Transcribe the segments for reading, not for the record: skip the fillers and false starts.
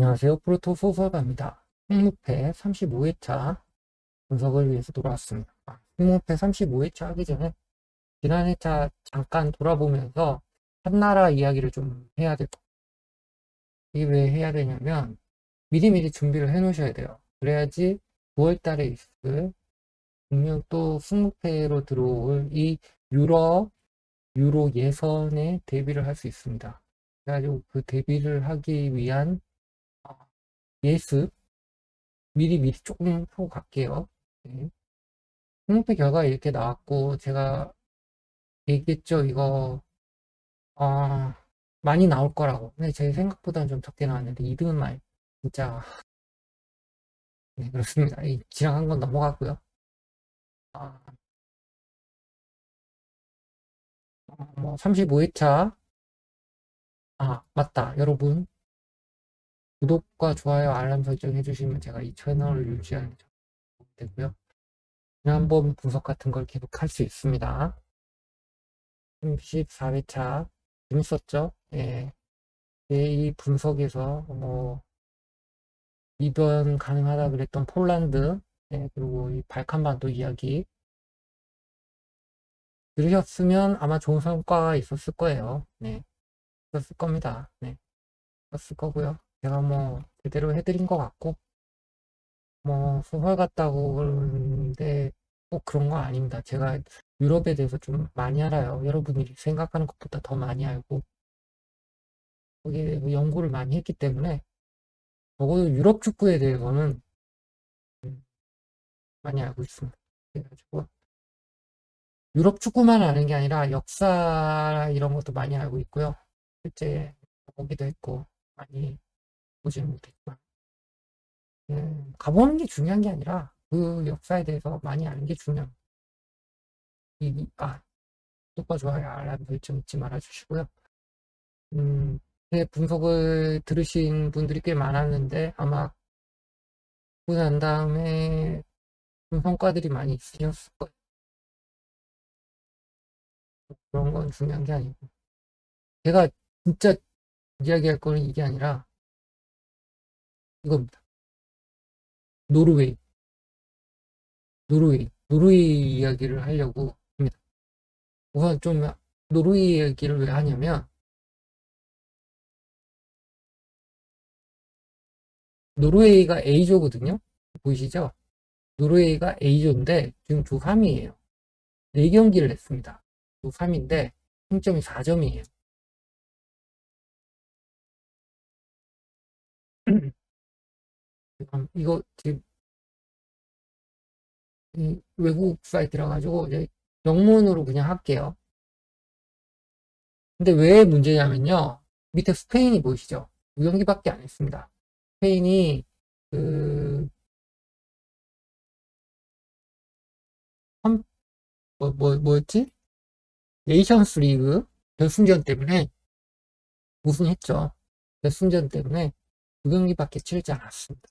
안녕하세요. 프로토 소설가입니다. 승무패 35회차 분석을 위해서 돌아왔습니다. 승무패 35회차 하기 전에 지난 회차 잠깐 돌아보면서 한나라 이야기를 좀 해야 될 것 같아요. 이게 왜 해야 되냐면 미리미리 준비를 해 놓으셔야 돼요. 그래야지 9월 달에 있을 분명 또 승무패로 들어올 이 유럽, 유로 예선에 데뷔를 할 수 있습니다. 그래가지고 그 데뷔를 하기 위한 예습 미리 조금 하고 갈게요. 네. 홍대 결과 이렇게 나왔고, 제가 얘기했죠. 이거, 아, 많이 나올 거라고. 근데 제 생각보다는 좀 적게 나왔는데, 2등은 많이, 진짜, 네, 그렇습니다. 이 지나간 건 넘어가고요. 아, 뭐, 35회차. 맞다. 여러분, 구독과 좋아요, 알람 설정 해주시면 제가 이 채널을 유지하는 데 도움이 되고요. 지난번 분석 같은 걸 계속 할 수 있습니다. 34회차. 재밌었죠? 예. 이 분석에서 이변 가능하다 그랬던 폴란드, 네, 그리고 이 발칸반도 이야기 들으셨으면 아마 좋은 성과가 있었을 거예요. 네, 있었을 겁니다. 네, 있었을 거고요. 제가 뭐 제대로 해드린 것 같고 뭐 소설 같다고 그러는데 꼭 그런 거 아닙니다. 제가 유럽에 대해서 좀 많이 알아요. 여러분이 생각하는 것보다 더 많이 알고 거기에 대해서 연구를 많이 했기 때문에 적어도 유럽 축구에 대해서는 음, 많이 알고 있습니다. 그래가지고 유럽 축구만 아는 게 아니라 역사 이런 것도 많이 알고 있고요. 실제 보기도 했고 많이 보지는 못했지만 가보는 게 중요한 게 아니라 그 역사에 대해서 많이 아는 게 중요합니다. 구독과 좋아요, 알람 설정 잊지 말아주시고요. 제 분석을 들으신 분들이 꽤 많았는데 아마 보고 난 다음에 좀 성과들이 많이 있으셨을 거예요. 그런 건 중요한 게 아니고 제가 진짜 이야기할 거는 이게 아니라 이겁니다. 노르웨이. 노르웨이 이야기를 하려고 합니다. 우선 좀 노르웨이 이야기를 왜 하냐면 노르웨이가 A조거든요. 보이시죠? 노르웨이가 A조인데 지금 조 3위에요. 4경기를 했습니다. 조 3인데 승점이 4점이에요. 이거 지금 외국 사이트라 가지고 이제 영문으로 그냥 할게요. 근데 왜 문제냐면요. 밑에 스페인이 보이시죠? 2경기밖에 안 했습니다. 스페인이 그 뭐였지? 네이션스 리그 결승전 때문에 우승했죠. 결승전 때문에 2경기밖에 치르지 않았습니다.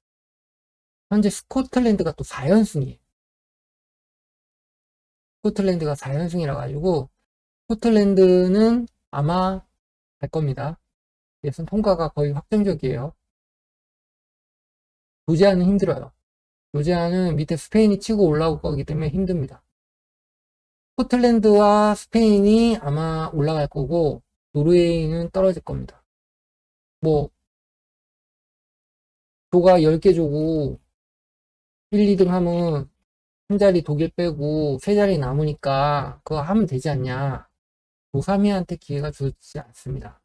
현재 스코틀랜드가 또 4연승이에요. 스코틀랜드가 4연승이라 가지고 스코틀랜드는 아마 갈 겁니다. 예선 통과가 거의 확정적이에요. 조지아는 힘들어요. 조지아는 밑에 스페인이 치고 올라올 거기 때문에 힘듭니다. 스코틀랜드와 스페인이 아마 올라갈 거고 노르웨이는 떨어질 겁니다. 뭐 조가 10개 조고 1, 2등 하면 한 자리 독일 빼고 세 자리 남으니까 그거 하면 되지 않냐. 조3위한테 기회가 주지 않습니다.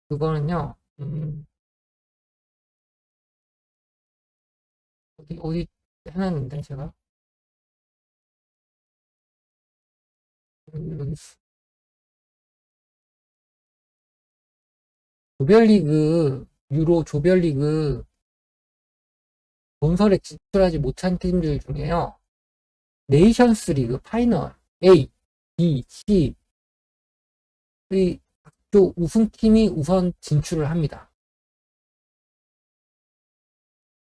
그거는요, 어디 해놨는데, 제가. 여기 조별리그, 유로 조별리그 본선에 진출하지 못한 팀들 중에요. 네이션스 리그 파이널 A, B, C의 각조 우승팀이 우선 진출을 합니다.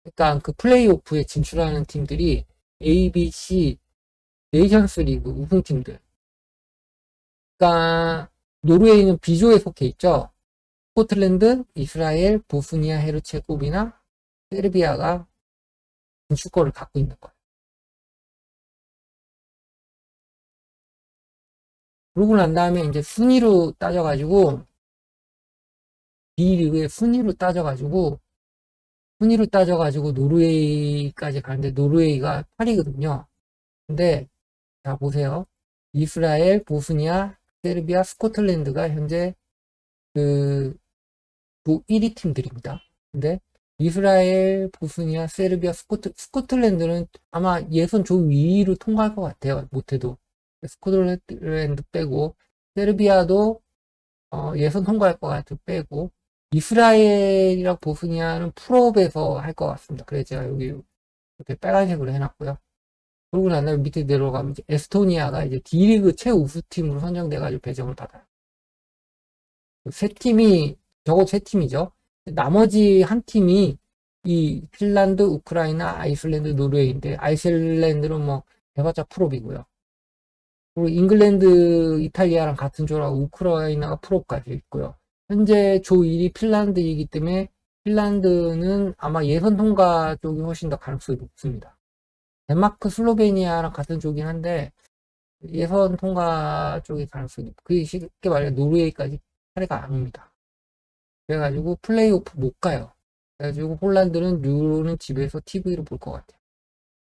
그러니까 그 플레이오프에 진출하는 팀들이 A, B, C 네이션스 리그 우승팀들. 그러니까 노르웨이는 B조에 속해 있죠. 스코틀랜드, 이스라엘, 보스니아 헤르체고비나, 세르비아가 주권을 갖고 있는 거예요. 그러고 난 다음에 이제 순위로 따져가지고 B리그의 순위로 따져가지고 노르웨이까지 가는데 노르웨이가 8위거든요. 근데 자 보세요. 이스라엘, 보스니아, 세르비아, 스코틀랜드가 현재 그 1위 팀들입니다. 근데 이스라엘, 보스니아, 세르비아, 스코틀랜드는 아마 예선 조 2위로 통과할 것 같아요. 못해도. 스코틀랜드 빼고, 세르비아도 예선 통과할 것 같아요. 빼고, 이스라엘이랑 보스니아는 풀업에서 할 것 같습니다. 그래서 제가 여기 이렇게 빨간색으로 해놨고요. 그러고 난 다음에 밑에 내려가면 이제 에스토니아가 이제 D리그 최우수팀으로 선정돼가지고 배정을 받아요. 세 팀이, 적어도 세 팀이죠. 나머지 한 팀이 이 핀란드, 우크라이나, 아이슬란드, 노르웨이인데, 아이슬란드는 뭐, 해봤자 풀업이고요. 그리고 잉글랜드, 이탈리아랑 같은 조라고 우크라이나가 풀업까지 있고요. 현재 조 1위 핀란드이기 때문에 핀란드는 아마 예선 통과 쪽이 훨씬 더 가능성이 높습니다. 덴마크, 슬로베니아랑 같은 조긴 한데 예선 통과 쪽이 가능성이 높고 그게 쉽게 말해 노르웨이까지 차례가 안 옵니다. 그래가지고 플레이오프 못 가요. 그래가지고 홀란드는 유로는 집에서 TV로 볼 것 같아요.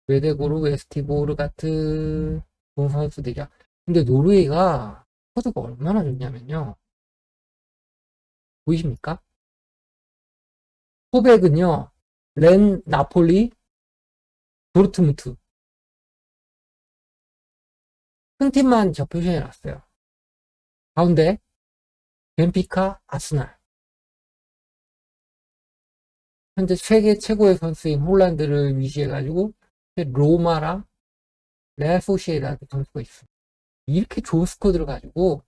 웨데고르, 웨스티보르 같은 좋은 선수들이야. 근데 노르웨이가 코드가 얼마나 좋냐면요. 보이십니까? 포백은요, 렌, 나폴리, 도르트문트. 큰 팀만 저 표시해 놨어요. 가운데, 벤피카, 아스날. 현재 세계 최고의 선수인 홀란드를 위시해가지고, 로마랑 레알 소시에다드 선수가 있습니다. 이렇게 좋은 스쿼드를 가지고,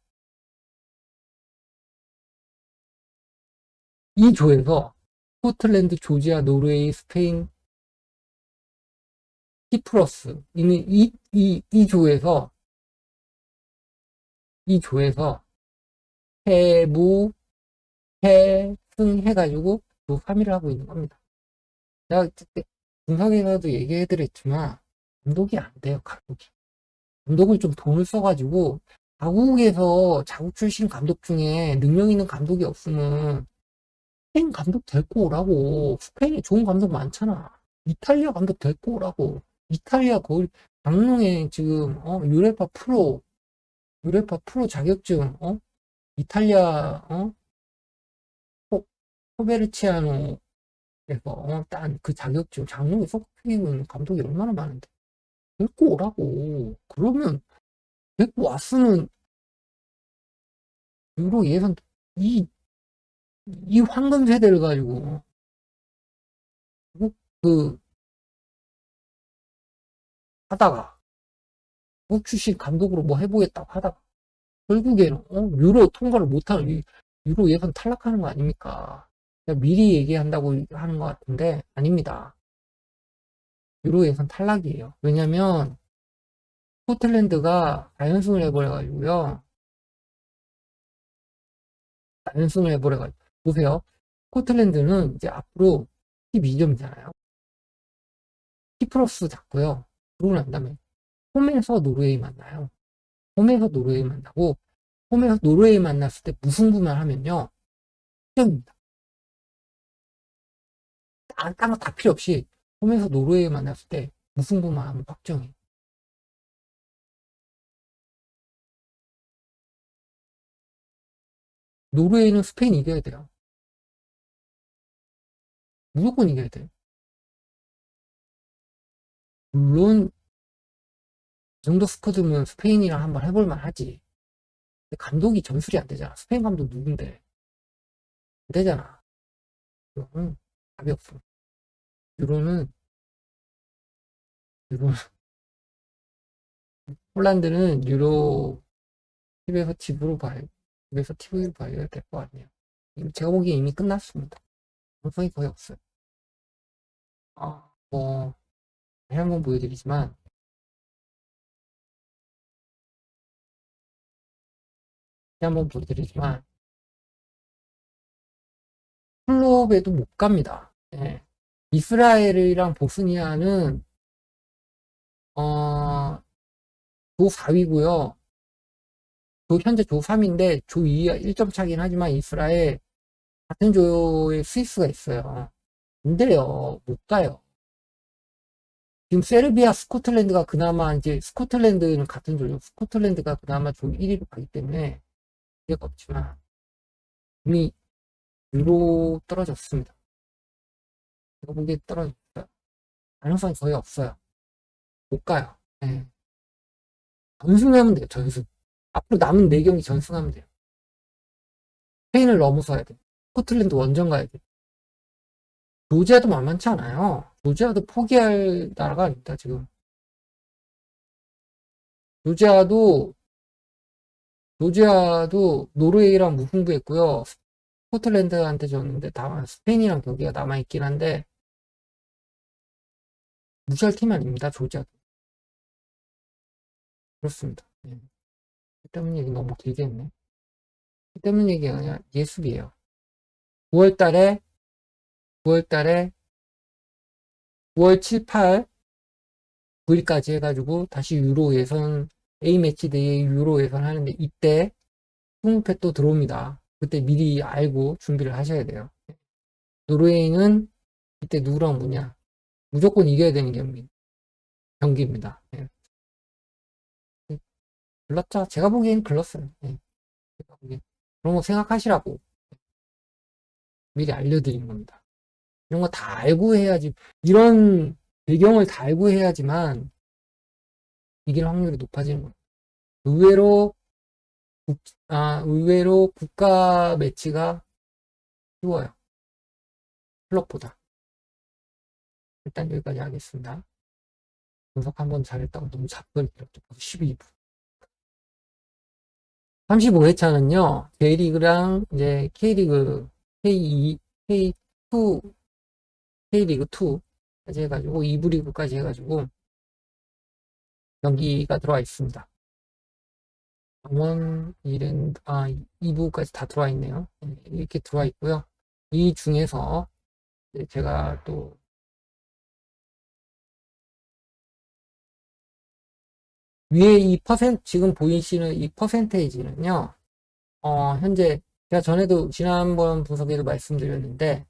이 조에서 스코틀랜드, 조지아, 노르웨이, 스페인, 키프러스 이 조에서 해무 해승해가지고 또 3위를 하고 있는 겁니다. 내가 그때 분석에서도 얘기해드렸지만 감독이 안 돼요. 감독을 좀 돈을 써가지고 자국 출신 감독 중에 능력 있는 감독이 없으면 스페인 감독 데리고 오라고. 스페인에 좋은 감독 많잖아. 이탈리아 감독 데리고 오라고. 이탈리아 거의 강릉에 지금 유레파 프로 자격증 이탈리아 포베르치아노에서 딴 그 자격증 장롱에 섞이는 감독이 얼마나 많은데 데리고 오라고. 그러면 데리고 왔으면 유로 예선 이, 이 황금 세대를 가지고 그 하다가 국 출신 감독으로 뭐 해보겠다고 하다가 결국에는 유로 통과를 못하는 유로 예선 탈락하는 거 아닙니까? 미리 얘기한다고 하는 것 같은데 아닙니다. 유로 예선 탈락이에요. 왜냐면 스코틀랜드가 다연승을 해버려가지고요. 다연승을 해버려가지고 보세요. 스코틀랜드는 이제 앞으로 12점이잖아요. 키프로스 잡고요. 그러고 난 다음에 홈에서 노르웨이 만나요. 홈에서 노르웨이 만나고 홈에서 노르웨이 만났을 때 무승부만 하면요. 10점입니다. 딴거다 필요 없이 홈에서 노르웨이 만났을 때 무승부만 하면 확정이에요. 노르웨이는 스페인 이겨야 돼요. 무조건 이겨야 돼요. 물론 이 정도 스쿼드면 스페인이랑 한번 해볼만 하지. 근데 감독이 전술이 안 되잖아. 스페인 감독 누군데? 안 되잖아. 유로는 답이 없어. 유로는, 유로, 폴란드는 유로 집에서 집으로 봐요. 집에서 TV로 봐야 될 것 같네요. 제가 보기엔 이미 끝났습니다. 가능성이 거의 없어요. 뭐, 다시 한번 보여드리지만, 다시 한번 보여드리지만, 플레이오프에도 못 갑니다. 예. 이스라엘이랑 보스니아는 조 4위고요. 현재 조 3인데 조 2와 1점 차긴 하지만 이스라엘 같은 조에 스위스가 있어요. 안 돼요. 못 가요. 지금 세르비아, 스코틀랜드가 그나마 이제 스코틀랜드는 같은 조죠. 스코틀랜드가 그나마 조 1위로 가기 때문에 기회가 없지만 이미 유로 떨어졌습니다. 제가 보기에 떨어졌어요. 가능성이 거의 없어요. 못 가요. 네. 전승하면 돼요. 전승. 앞으로 남은 4경기 전승하면 돼요. 스페인을 넘어서야 돼요. 스코틀랜드 원정 가야 돼요. 조지아도 만만치 않아요. 조지아도 포기할 나라가 아닙니다, 지금. 조지아도 노르웨이랑 무승부했고요. 스코틀랜드한테 졌는데 다만 스페인이랑 경기가 남아있긴 한데 무시할 팀 아닙니다, 조지아도. 그렇습니다. 네. 때문에 얘기 너무 길게 했네. 때문에 얘기가 아니라 예습이에요. 9월 9월 7, 8, 9일까지 해가지고 다시 유로 예선, A매치데이에 유로 예선 하는데 이때 20패 또 들어옵니다. 그때 미리 알고 준비를 하셔야 돼요. 노르웨이는 이때 누구랑 뭐냐. 무조건 이겨야 되는 경기입니다. 네. 글렀죠? 제가 보기엔 글렀어요. 네. 제가 보기엔. 그런 거 생각하시라고 미리 알려드린 겁니다. 이런 거 다 알고 해야지, 이런 배경을 다 알고 해야지만 이길 확률이 높아지는 거예요. 의외로 국가 매치가 쉬워요. 클럽보다. 일단 여기까지 하겠습니다. 분석 한번 잘했다고 너무 잡걸 길었죠. 12분. 35회차는요, J리그랑 이제 K리그, K2, K2, K리그2까지 해가지고, 2부 리그까지 해가지고, 경기가 들어와 있습니다. 강원, 이랜드, 2부까지 다 들어와 있네요. 이렇게 들어와 있고요. 이 중에서, 제가 또, 위에 지금 보이시는 이 퍼센테이지는요, 현재, 제가 전에도 지난번 분석에도 말씀드렸는데,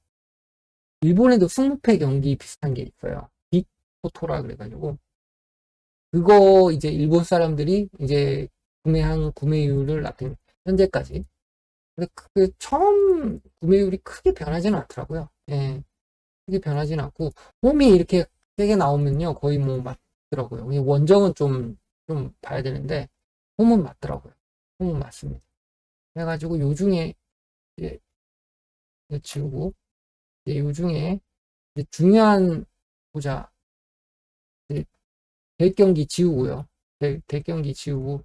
일본에도 승무패 경기 비슷한 게 있어요. 빅포토라 그래가지고, 그거 이제 일본 사람들이 이제 구매한 구매율을 나타낸, 현재까지. 근데 그 처음 구매율이 크게 변하지는 않더라고요. 예, 크게 변하지는 않고, 홈이 이렇게 세게 나오면요, 거의 뭐 맞더라고요. 원정은 좀 봐야 되는데, 홈은 맞더라고요. 홈은 맞습니다. 그래가지고 요중에, 이제 지우고, 이제 요중에, 이제 중요한, 보자. 대경기 지우고요. 대경기 지우고,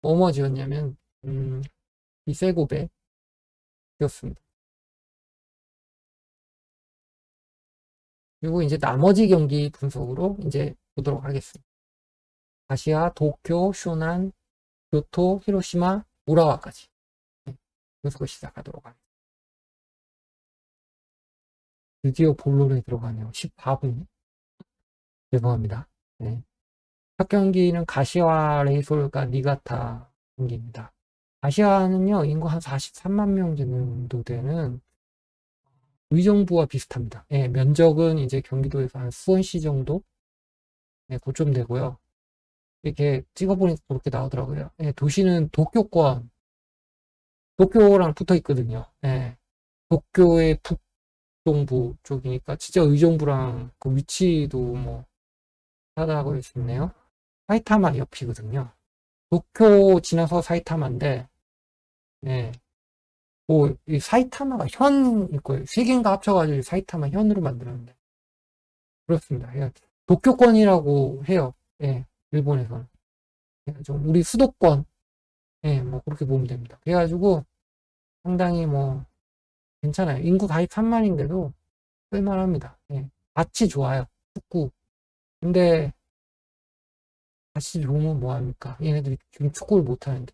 뭐뭐 지웠냐면, 이 세고베 지웠습니다. 그리고 이제 나머지 경기 분석으로 이제 보도록 하겠습니다. 아시아, 도쿄, 쇼난, 교토, 히로시마, 우라와까지 분석을 시작하도록 하겠습니다. 드디어 본론에 들어가네요. 14분. 죄송합니다. 네. 첫 경기는 가시와 레이솔과 니가타 경기입니다. 가시와는요, 인구 한 43만 명 정도 되는 의정부와 비슷합니다. 예, 면적은 이제 경기도에서 한 수원시 정도? 네, 그쯤 되고요. 이렇게 찍어보니까 그렇게 나오더라고요. 예, 도시는 도쿄랑 붙어 있거든요. 예, 도쿄의 북동부 쪽이니까 진짜 의정부랑 그 위치도 뭐 하다고 있네요. 사이타마 옆이거든요. 도쿄 지나서 사이타마인데, 네. 이 사이타마가 현일 거예요. 세 개인가 합쳐가지고 사이타마 현으로 만들었는데. 그렇습니다. 예, 도쿄권이라고 해요. 예, 일본에서는. 좀 우리 수도권, 예, 뭐 그렇게 보면 됩니다. 그래가지고 상당히 뭐 괜찮아요. 인구 43만인데도 쓸만합니다. 예, 밭이 좋아요. 축구. 근데 밭이 좋으면 뭐합니까? 얘네들이 지금 축구를 못하는데.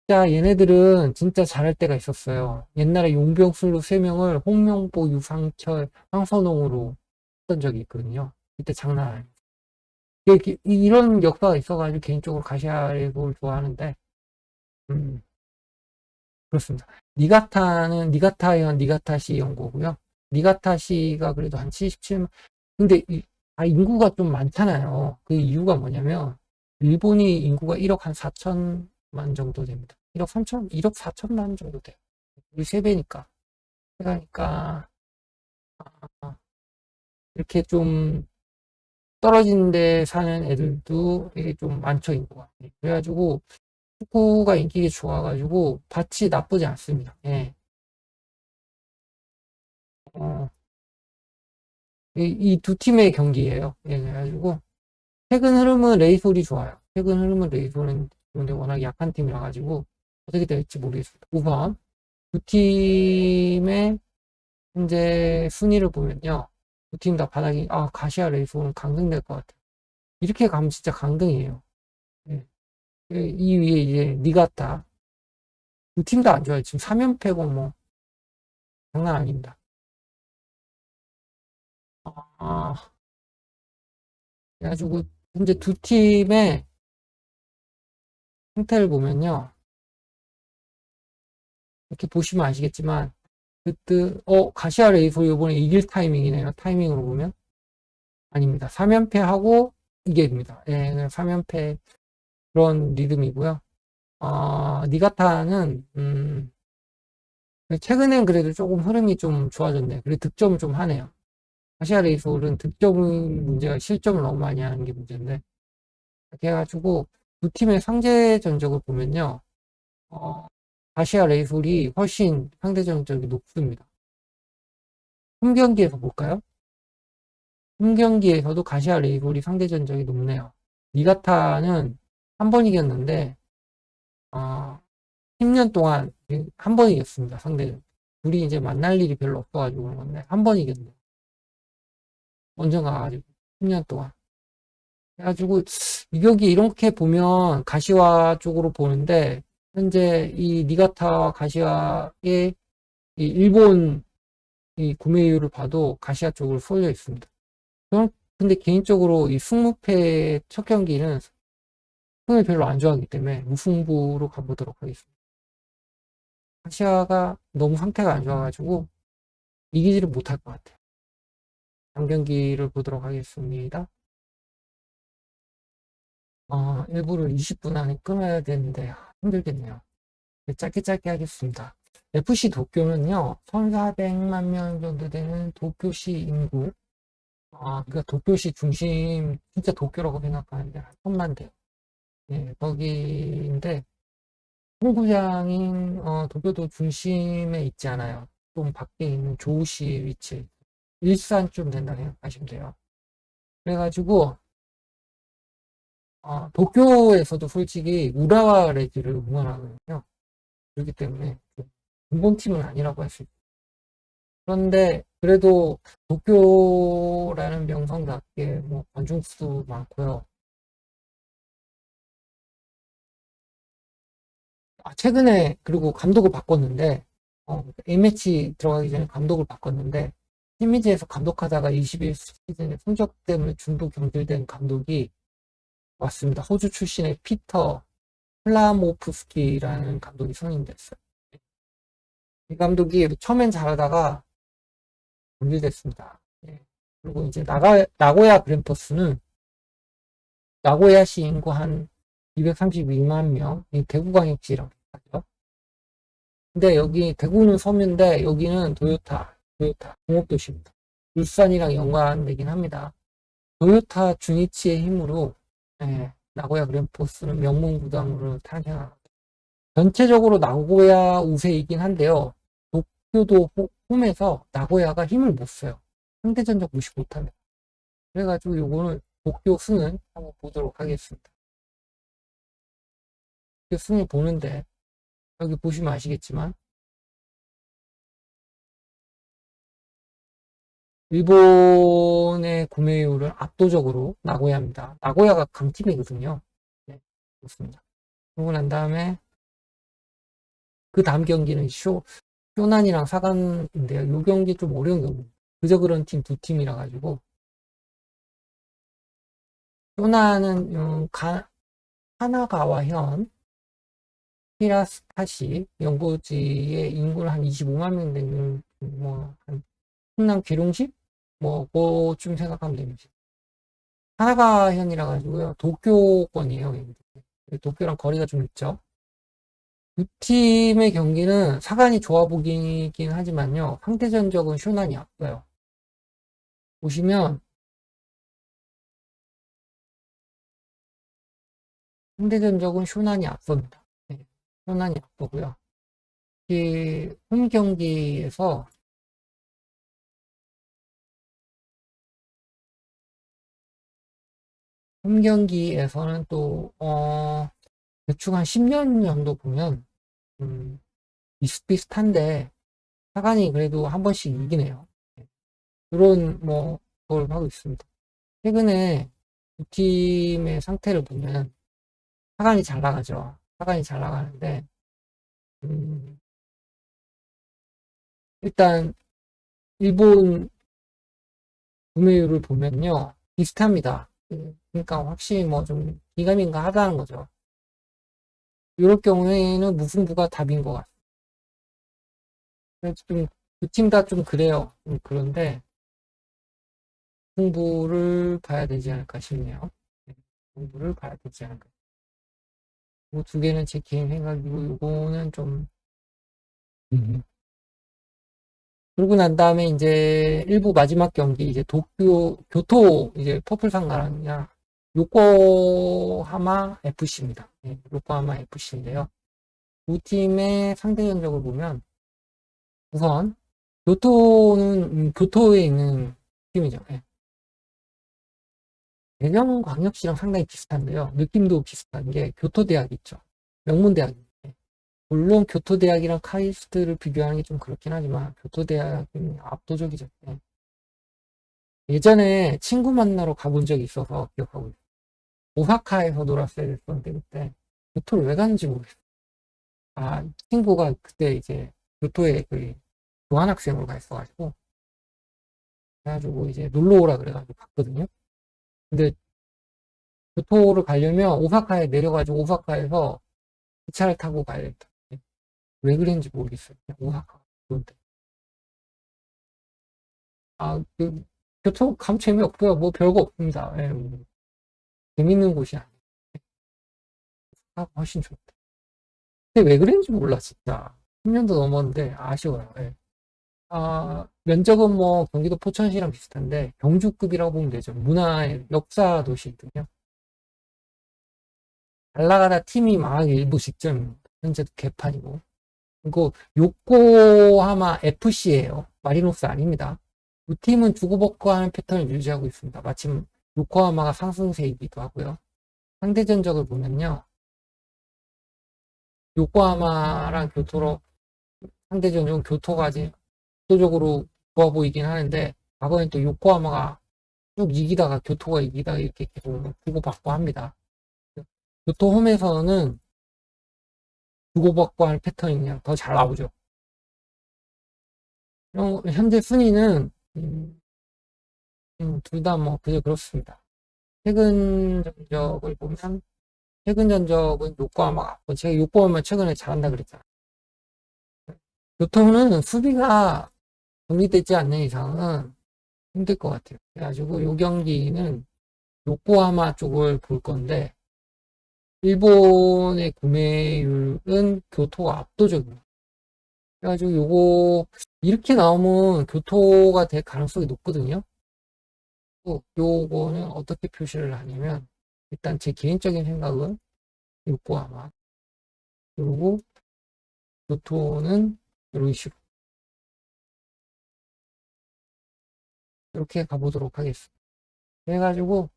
진짜 얘네들은 진짜 잘할 때가 있었어요. 옛날에 용병술로 3명을 홍명보, 유상철, 황선홍으로 했던 적이 있거든요. 이때 장난 아니에요. 이런 역사가 있어가지고 개인적으로 가시아레이를 좋아하는데, 그렇습니다. 니가타는 니가타현 니가타시 연고고요. 니가타시가 그래도 한 77만. 근데 인구가 좀 많잖아요. 그 이유가 뭐냐면 일본이 인구가 1억 한 4천만 정도 됩니다. 1억 3천, 1억 4천만 정도 돼요. 우리 3배니까. 그러니까 이렇게 좀 떨어진 데 사는 애들도 되게 좀 많죠, 인구가. 그래가지고 축구가 인기가 좋아가지고 밭이 나쁘지 않습니다. 예. 어, 이 두 팀의 경기예요. 예, 그래가지고 최근 흐름은 레이솔이 좋아요. 최근 흐름은 레이솔은 근데 워낙 약한 팀이라 가지고 어떻게 될지 모르겠습니다. 우선 두 팀의 현재 순위를 보면요. 두 팀 다 바닥이 가시아 레이솔은 강등될 것 같아요. 이렇게 가면 진짜 강등이에요. 예. 이 위에 이제 니가타 두 팀 다 안 좋아요. 지금 3연패고 뭐 장난 아닙니다. 아, 그래가지고 현재 두 팀의 상태를 보면요. 이렇게 보시면 아시겠지만 가시아 레이소 이번에 이길 타이밍이네요. 타이밍으로 보면 아닙니다. 3연패하고 이깁니다. 예, 3연패 그런 리듬이고요. 니가타는 최근엔 그래도 조금 흐름이 좀 좋아졌네요. 그리고 득점을 좀 하네요. 가시아 레이솔은 득점은 문제가 실점을 너무 많이 하는 게 문제인데 이렇게 해가지고 두 팀의 상대 전적을 보면요. 어, 가시아 레이솔이 훨씬 상대 전적이 높습니다. 홈 경기에서 볼까요? 홈 경기에서도 가시아 레이솔이 상대 전적이 높네요. 니가타는 한 번 이겼는데 10년 동안 한 번 이겼습니다. 상대는. 둘이 이제 만날 일이 별로 없어가지고 그런 건데 한 번 이겼네요. 언젠가 가지고 10년 동안. 그래가지고 이 경기 이렇게 보면 가시와 쪽으로 보는데 현재 이 니가타와 가시와의 이 일본 이 구매율을 봐도 가시아 쪽으로 쏠려 있습니다. 저는 근데 개인적으로 이 승무패 첫 경기는 승을 별로 안 좋아하기 때문에 무승부로 가보도록 하겠습니다. 아시아가 너무 상태가 안 좋아가지고 이기지를 못할 것 같아요. 다음 경기를 보도록 하겠습니다. 일부를 20분 안에 끊어야 되는데 힘들겠네요. 짧게 짧게 하겠습니다. FC 도쿄는요, 1,400만 명 정도 되는 도쿄시 인구, 그러니까 도쿄시 중심, 진짜 도쿄라고 생각하는데 한 1,000만 대. 예, 거기인데 홍구장인 도쿄도 중심에 있지 않아요. 좀 밖에 있는 조우시 위치, 일산쯤 된다 생각하시면 돼요. 그래가지고 도쿄에서도 솔직히 우라와 레즈를 응원하거든요. 그렇기 때문에 근본팀은 아니라고 할 수 있어요. 그런데 그래도 도쿄라는 명성답게 뭐 관중 수도 많고요. 최근에 그리고 감독을 바꿨는데 A매치 들어가기 전에 감독을 바꿨는데 시미즈에서 감독하다가 21시즌에 성적 때문에 중도 경질된 감독이 왔습니다. 호주 출신의 피터 플라모프스키라는 감독이 선임됐어요. 이 감독이 처음엔 잘하다가 경질됐습니다. 예. 그리고 이제 나고야 그랜퍼스는 나고야시 인구 한 232만 명, 대구광역시라고 하죠. 근데 여기 대구는 섬인데 여기는 토요타 공업도시입니다. 울산이랑 연관되긴 합니다. 토요타 주니치의 힘으로 나고야 그랜퍼스는 명문구단으로 탄생합니다. 전체적으로 나고야 우세이긴 한데요. 도쿄도 홈에서 나고야가 힘을 못 써요. 상대전적 무시 못합니다. 그래가지고 요거는 도쿄 승을 한번 보도록 하겠습니다. 도쿄 승을 보는데 여기 보시면 아시겠지만 일본의 구매율은 압도적으로 나고야입니다. 나고야가 강팀이거든요. 네, 그렇습니다. 그러고 난 다음에 그 다음 경기는 쇼난이랑 사간인데요. 요 경기 좀 어려운 경기. 그저 그런 팀 두 팀이라 가지고 쇼난은 하나가와 현, 히라스타시, 연고지의 인구를 한 25만 명 되는 한 충남 계룡시 뭐 그쯤 생각하면 됩니다. 하나가 현이라 가지고요. 도쿄권이에요. 도쿄랑 거리가 좀 있죠. 두 팀의 경기는 사간이 좋아 보이긴 하지만요. 상대 전적은 쇼난이 앞서요. 보시면 상대 전적은 쇼난이 앞섭니다. 네, 쇼난이 앞서고요. 이 홈 경기에서는 또 대충 한 10년 정도 보면 비슷비슷한데 사간이 그래도 한 번씩 이기네요. 그런 걸 하고 있습니다. 최근에 두 팀의 상태를 보면 사간이 잘 나가죠. 사간이 잘 나가는데 일단 일본 구매율을 보면요 비슷합니다. 그러니까 확실히 뭐 좀 기가민가 하다는 거죠. 이럴 경우에는 무승부가 답인 것 같아요. 그래서 좀 두 팀 다 좀 그래요. 그런데 승부를 봐야 되지 않을까 싶네요. 승부를 봐야 되지 않을까. 이 두 개는 제 개인 생각이고 이거는 좀 그러고 난 다음에 이제 일부 마지막 경기 이제 교토 이제 퍼플상가랑이랑 요코하마 FC입니다. 네, 요코하마 FC인데요. 두 팀의 상대 전적을 보면 우선 교토는 교토에 있는 팀이죠. 네. 대전광역시랑 상당히 비슷한데요. 느낌도 비슷한 게 교토대학 있죠. 명문대학인데 물론 교토대학이랑 카이스트를 비교하는 게 좀 그렇긴 하지만 교토대학이 압도적이죠. 네. 예전에 친구 만나러 가본 적이 있어서 기억하고 있어요. 오사카에서 놀았어야 됐었는데 그때 교토를 왜 갔는지 모르겠어요. 아, 친구가 그때 이제 교토에 그 교환학생으로 가 있어가지고 그래가지고 이제 놀러 오라 그래가지고 갔거든요. 근데 교토를 가려면 오사카에 내려가지고 오사카에서 기차를 타고 가야 된다. 왜 그랬는지 모르겠어요. 그냥 오사카. 그런데. 교토 가면 재미없고요. 뭐 별거 없습니다. 예, 재밌는 곳이 아니에요. 훨씬 좋다. 근데 왜 그랬는지 몰라, 진짜. 10년도 넘었는데 아쉬워요. 예. 면적은 뭐 경기도 포천시랑 비슷한데 경주급이라고 보면 되죠. 문화의 역사 도시거든요. 잘 나가다 팀이 망하기 일부 직전입니다. 현재도 개판이고. 그리고 요코하마 FC예요. 마리노스 아닙니다. 두 팀은 주고받고 하는 패턴을 유지하고 있습니다. 마침 요코하마가 상승세이기도 하고요. 상대 전적을 보면요. 요코하마랑 교토로 상대 전적은 교토가 아직 압도적으로 좋아 보이긴 하는데 과거엔 또 요코하마가 쭉 이기다가 교토가 이기다가 이렇게 계속 주고받고 합니다. 교토 홈에서는 주고받고 하는 패턴이 그냥 더 잘 나오죠. 현재 순위는 둘 다 뭐 그저 그렇습니다. 최근 전적을 보면 최근 전적은 요코하마가 제가 요코하마 최근에 잘한다 그랬잖아요. 교토는 수비가 정리되지 않는 이상은 힘들 것 같아요. 그래가지고 요 경기는 요코하마 쪽을 볼 건데 일본의 구매율은 교토가 압도적입니다. 그래가지고 요거 이렇게 나오면 교토가 될 가능성이 높거든요. 요거는 어떻게 표시를 하냐면 일단 제 개인적인 생각은 요코하마 그리고 교토는 이런 식으로 이렇게 가보도록 하겠습니다. 그래가지고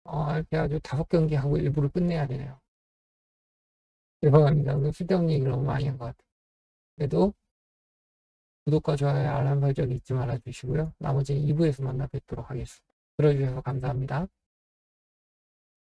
이렇게 아주 5경기 하고 일부를 끝내야 되네요. 죄송합니다. 쓸데없는 얘기를 너무 많이 한 것 같아요. 그래도 구독과 좋아요, 알람 설정 잊지 말아주시고요. 나머지 2부에서 만나 뵙도록 하겠습니다. 들어주셔서 감사합니다.